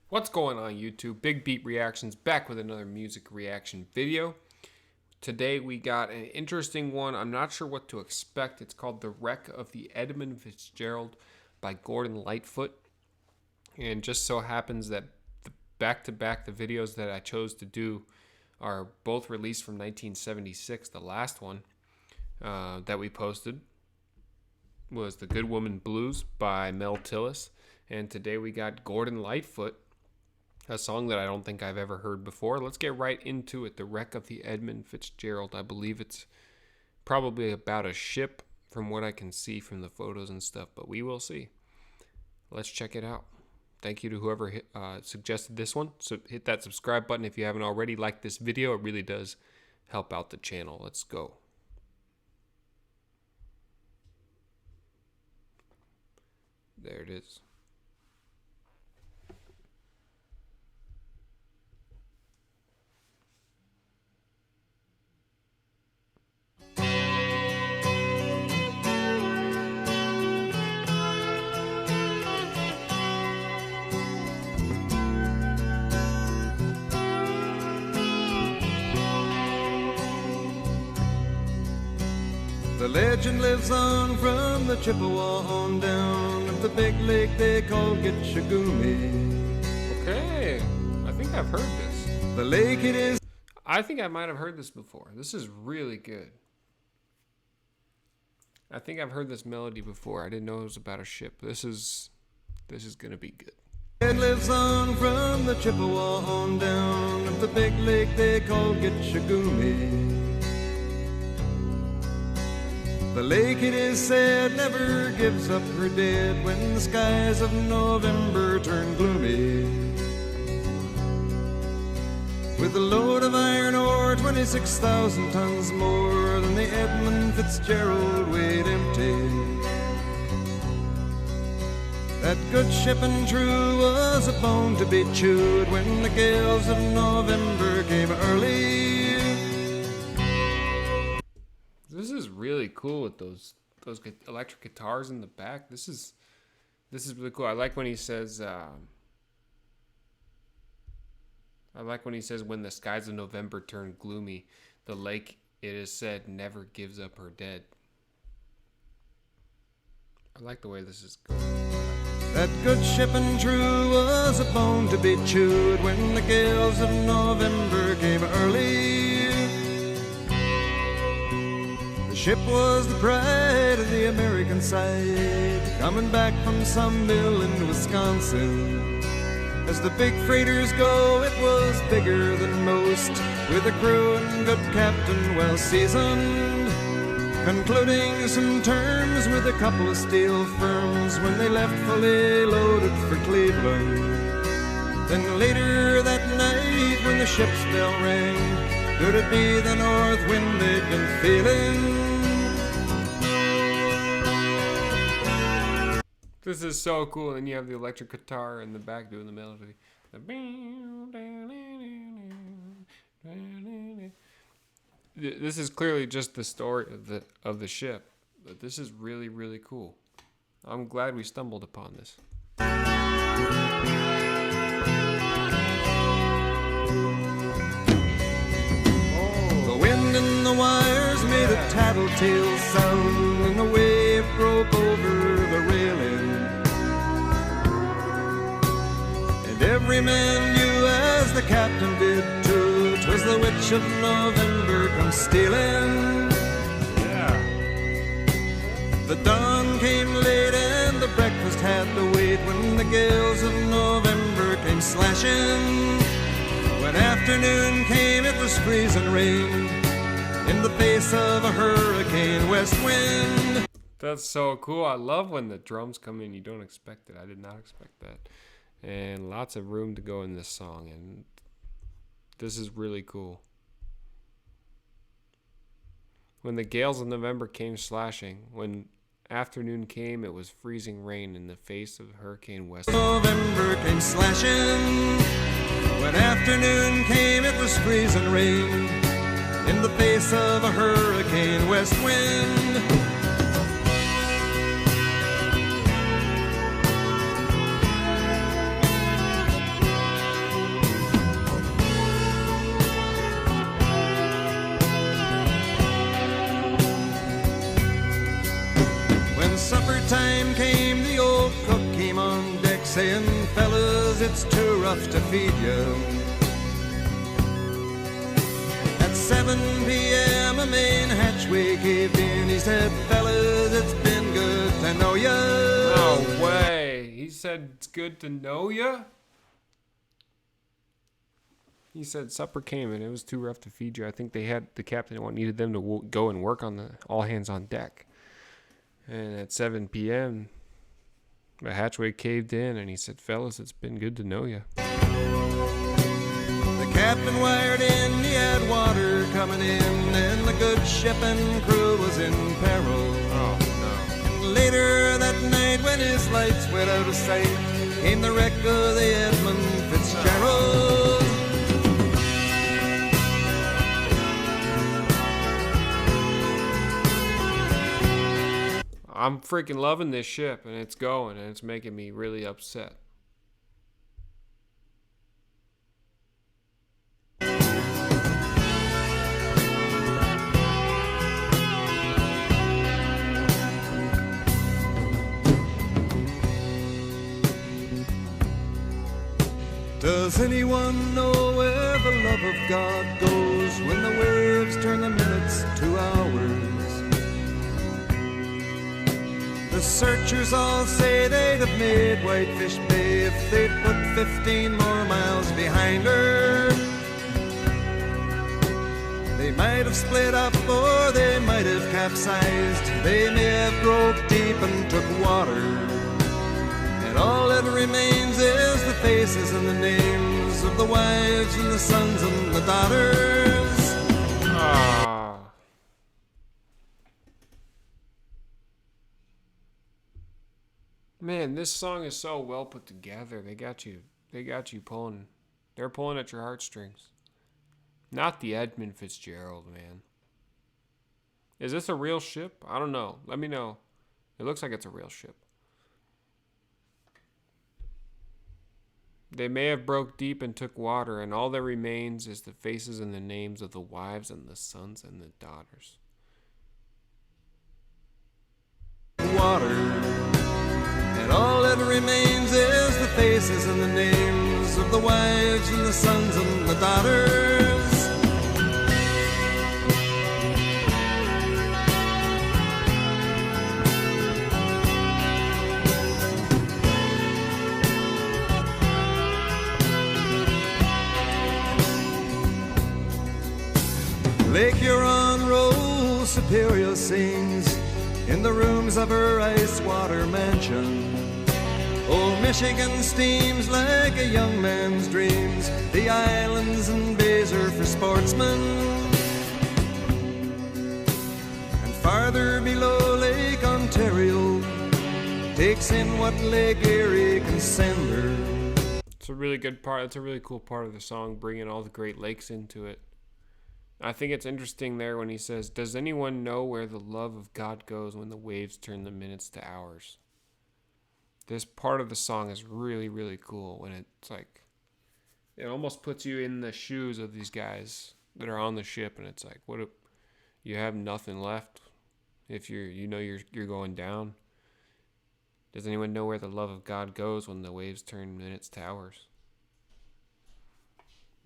What's going on YouTube? Big Beat Reactions back with another music reaction video. Today we got an interesting one. I'm not sure what to expect. It's called The Wreck of the Edmund Fitzgerald by Gordon Lightfoot. And just so happens that back-to-back the videos that I chose to do are both released from 1976. The last one that we posted was The Good Woman Blues by Mel Tillis. And today we got Gordon Lightfoot, a song that I don't think I've ever heard before. Let's get right into it. The Wreck of the Edmund Fitzgerald. I believe it's probably about a ship from what I can see from the photos and stuff, but we will see. Let's check it out. Thank you to whoever suggested this one. So hit that subscribe button if you haven't already. Like this video. It really does help out the channel. Let's go. There it is. The legend lives on from the Chippewa on down of the big lake they call Gitchagumi. Okay, I think I've heard this. The lake it is. I think I might have heard this before. This is really good. I think I've heard this melody before. I didn't know it was about a ship. This is gonna be good. It lives on from the Chippewa on down of the big lake they call Gitchagumi. The lake, it is said, never gives up her dead when the skies of November turn gloomy. With a load of iron ore, 26,000 tons more than the Edmund Fitzgerald weighed empty. That good ship and true was a bone to be chewed when the gales of November came early. This is really cool with those electric guitars in the back. This is really cool. I like when he says when the skies of November turn gloomy, the lake, it is said, never gives up her dead. I like the way this is going. That good ship and true was a bone to be chewed when the gales of November came early. The ship was the pride of the American side, coming back from some mill in Wisconsin. As the big freighters go, it was bigger than most, with a crew and good captain well seasoned, concluding some terms with a couple of steel firms when they left fully loaded for Cleveland. Then later that night when the ship's bell rang, could it be the north wind they'd been feeling? This is so cool. And you have the electric guitar in the back doing the melody. This is clearly just the story of the ship, but this is really, really cool. I'm glad we stumbled upon this. The wind in the wires made a tattletale sound, and the wave broke over the railing. And every man knew, as the captain did too, 'twas the witch of November come stealing. Yeah. The dawn came late and the breakfast had to wait when the gales of November came slashing. When afternoon came, it was freezing rain in the face of a hurricane west wind. That's so cool. I love when the drums come in. You don't expect it. I did not expect that. And lots of room to go in this song. And this is really cool. When the gales of November came slashing, when afternoon came, it was freezing rain in the face of hurricane west. November came slashing. When afternoon came, it was freezing rain in the face of a hurricane west wind. time came, the old cook came on deck saying, fellas, it's too rough to feed you. At 7 p.m. a main hatchway caved in. He said, fellas, it's been good to know ya. No way. He said it's good to know ya? He said supper came and it was too rough to feed you. I think the captain needed them to go and work on the all hands on deck. And at 7 p.m., the hatchway caved in and he said, fellas, it's been good to know ya. The captain wired in, he had water coming in, and the good ship and crew was in peril. Oh, no. And later that night when his lights went out of sight, came the wreck of the Edmund Fitzgerald. I'm freaking loving this ship, and it's going, and it's making me really upset. Does anyone know where the love of God goes when the waves turn the minutes to hours? The searchers all say they'd have made Whitefish Bay if they'd put 15 more miles behind her. They might have split up or they might have capsized. They may have broke deep and took water. And all that remains is the faces and the names of the wives and the sons and the daughters. Ah. Man, this song is so well put together. They got you pulling. They're pulling at your heartstrings. Not the Edmund Fitzgerald, man. Is this a real ship? I don't know. Let me know. It looks like it's a real ship. They may have broke deep and took water, and all that remains is the faces and the names of the wives and the sons and the daughters. Water. And all that remains is the faces and the names of the wives and the sons and the daughters. Lake Huron rolls, Superior sings in the rooms of her ice water mansion. Old Michigan steams like a young man's dreams. The islands and bays are for sportsmen. And farther below, Lake Ontario takes in what Lake Erie can send her. It's a really good part. It's a really cool part of the song, bringing all the Great Lakes into it. I think it's interesting there when he says, does anyone know where the love of God goes when the waves turn the minutes to hours? This part of the song is really, really cool when it's like, it almost puts you in the shoes of these guys that are on the ship, and it's like, what if you have nothing left if you're going down? Does anyone know where the love of God goes when the waves turn minutes to hours?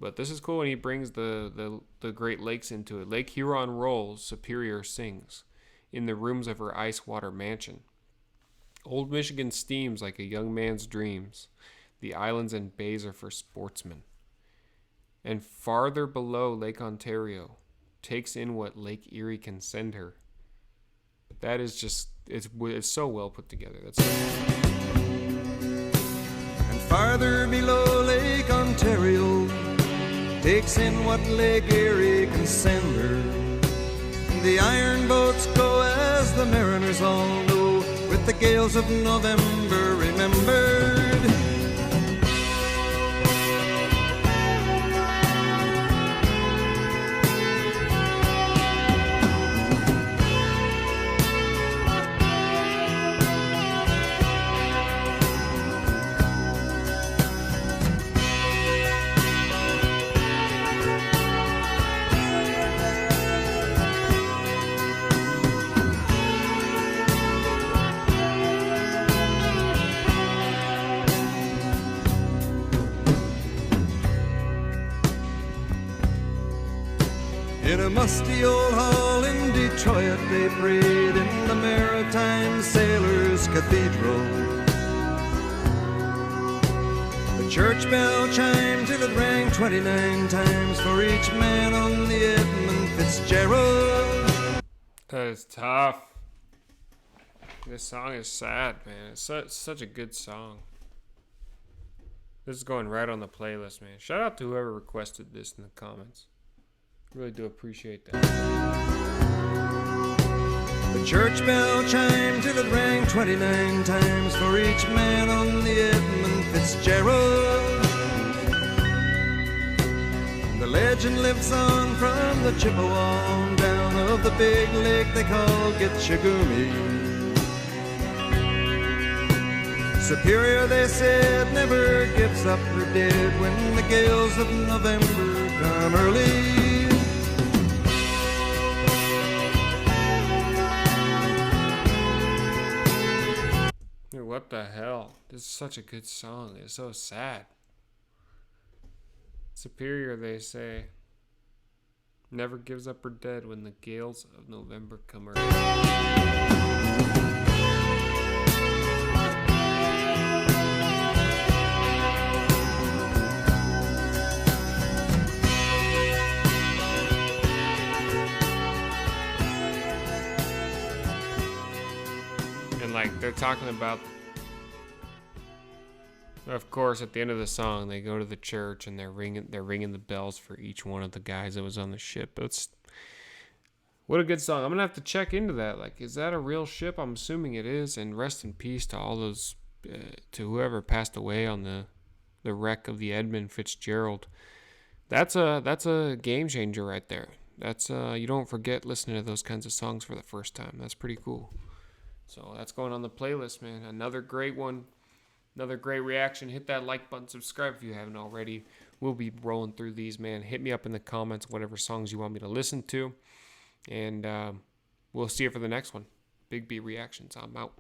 But this is cool when he brings the Great Lakes into it. Lake Huron rolls, Superior sings, in the rooms of her ice water mansion. Old Michigan steams like a young man's dreams. The islands and bays are for sportsmen. And farther below, Lake Ontario takes in what Lake Erie can send her. That is just, it's so well put together. That's And farther below, Lake Ontario takes in what Lake Erie can send her. The iron boats go as the mariners all know, with the gales of November remembered. In a musty old hall in Detroit, they prayed in the Maritime Sailors Cathedral. The church bell chimed till it rang 29 times for each man on the Edmund Fitzgerald. That is tough. This song is sad, man. It's such a good song. This is going right on the playlist, man. Shout out to whoever requested this in the comments. Really do appreciate that. The church bell chimed till it rang 29 times for each man on the Edmund Fitzgerald. The legend lives on from the Chippewa on down of the big lake they call Gitchagumi. Superior, they said, never gives up her dead when the gales of November come early. Dude, what the hell? This is such a good song. It's so sad. Superior, they say, never gives up her dead when the gales of November come early. And like they're talking about, of course, at the end of the song, they go to the church and they're ringing the bells for each one of the guys that was on the ship. What a good song. I'm gonna have to check into that. Like, is that a real ship? I'm assuming it is. And rest in peace to all those, to whoever passed away on the wreck of the Edmund Fitzgerald. That's a game changer right there. That's you don't forget listening to those kinds of songs for the first time. That's pretty cool. So that's going on the playlist, man. Another great one. Another great reaction. Hit that like button. Subscribe if you haven't already. We'll be rolling through these, man. Hit me up in the comments, whatever songs you want me to listen to. And we'll see you for the next one. Big B Reactions. I'm out.